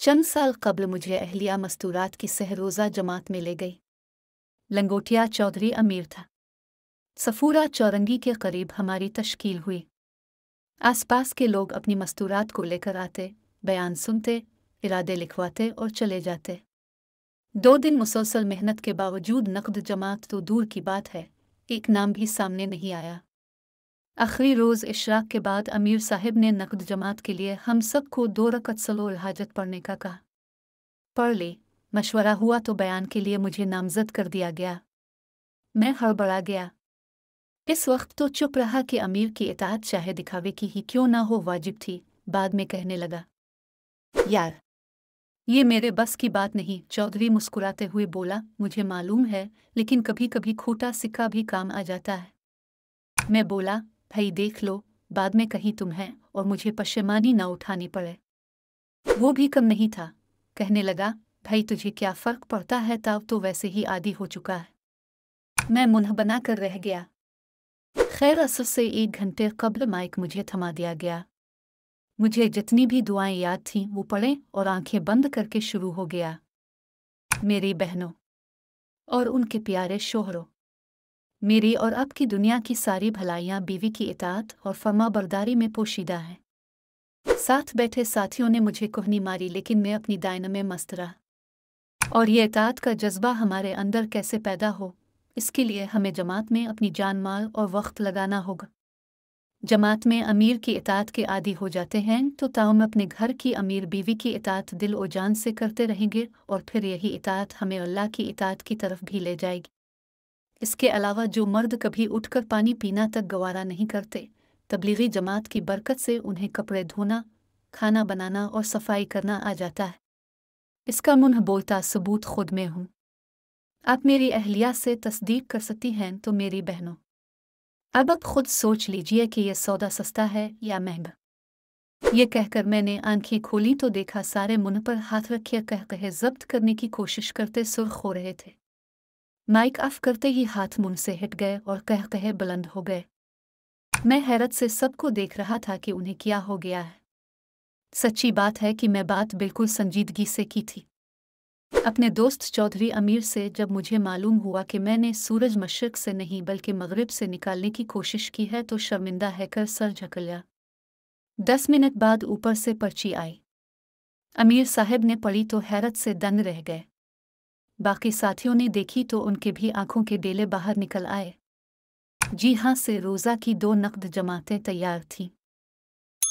चंद साल कबल मुझे अहलिया मस्तूरात की सहरोज़ा जमात में ले गई। लंगोटिया चौधरी अमीर था। सफूरा चौरंगी के करीब हमारी तश्कील हुई। आसपास के लोग अपनी मस्तूरात को लेकर आते, बयान सुनते, इरादे लिखवाते और चले जाते। 2 दिन मुसलसल मेहनत के बावजूद नकद जमात तो दूर की बात है, एक नाम भी सामने नहीं आया। आखिरी रोज़ इशराक के बाद अमीर साहब ने नकद जमात के लिए हम सबको 2 रकअत सलोल हाजत पढ़ने का कहा। पढ़ ली। मशवरा हुआ तो बयान के लिए मुझे नामजद कर दिया गया। मैं हड़बड़ा गया। इस वक्त तो चुप रहा कि अमीर की इताअत चाहे दिखावे की ही क्यों ना हो वाजिब थी। बाद में कहने लगा, यार ये मेरे बस की बात नहीं। चौधरी मुस्कुराते हुए बोला, मुझे मालूम है, लेकिन कभी कभी खोटा सिक्का भी काम आ जाता है। मैं बोला, भाई देख लो, बाद में कहीं तुम्हें और मुझे पशेमानी ना उठानी पड़े। वो भी कम नहीं था। कहने लगा, भाई तुझे क्या फ़र्क पड़ता है, तब तो वैसे ही आदी हो चुका है। मैं मुंह बना कर रह गया। खैर असर से 1 घंटे कबल माइक मुझे थमा दिया गया। मुझे जितनी भी दुआएं याद थीं वो पढ़ें और आंखें बंद करके शुरू हो गया। मेरी बहनों और उनके प्यारे शोहरों, मेरी और अब की दुनिया की सारी भलाइयाँ बीवी की इताअत और फर्माबरदारी में पोशीदा हैं। साथ बैठे साथियों ने मुझे कोहनी मारी, लेकिन मैं अपनी दायन में मस्त रहा। और ये इताअत का जज्बा हमारे अंदर कैसे पैदा हो, इसके लिए हमें जमात में अपनी जान माल और वक्त लगाना होगा। जमात में अमीर की इताअत के आदी हो जाते हैं तो ताउम अपने घर की अमीर बीवी की इताअत दिल और जान से करते रहेंगे, और फिर यही इताअत हमें अल्लाह की इताअत की तरफ भी ले जाएगी। इसके अलावा जो मर्द कभी उठकर पानी पीना तक गवारा नहीं करते, तबलीगी जमात की बरकत से उन्हें कपड़े धोना, खाना बनाना और सफाई करना आ जाता है। इसका मुंह बोलता सबूत खुद में हूँ। आप मेरी अहलिया से तस्दीक कर सकती हैं तो मेरी बहनों, अब खुद सोच लीजिए कि यह सौदा सस्ता है या महंगा। ये कहकर मैंने आंखें खोली तो देखा सारे मुंह पर हाथ रखे कह कहे जब्त करने की कोशिश करते सुर्ख हो रहे थे। माइक ऑफ करते ही हाथ मुंह से हट गए और कह कहे बुलंद हो गए। मैं हैरत से सबको देख रहा था कि उन्हें क्या हो गया है। सच्ची बात है कि मैं बात बिल्कुल संजीदगी से की थी। अपने दोस्त चौधरी अमीर से जब मुझे मालूम हुआ कि मैंने सूरज मशरिक से नहीं बल्कि मगरिब से निकालने की कोशिश की है तो शर्मिंदा है सर झकलिया। 10 मिनट बाद ऊपर से पर्ची आई। अमीर साहब ने पढ़ी तो हैरत से दंग रह गए। बाकी साथियों ने देखी तो उनके भी आंखों के डेले बाहर निकल आए। जी हाँ, से रोज़ा की 2 नकद जमातें तैयार थीं।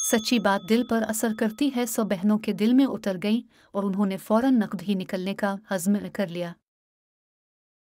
सच्ची बात दिल पर असर करती है, सो बहनों के दिल में उतर गई और उन्होंने फौरन नकद ही निकलने का हज़्म कर लिया।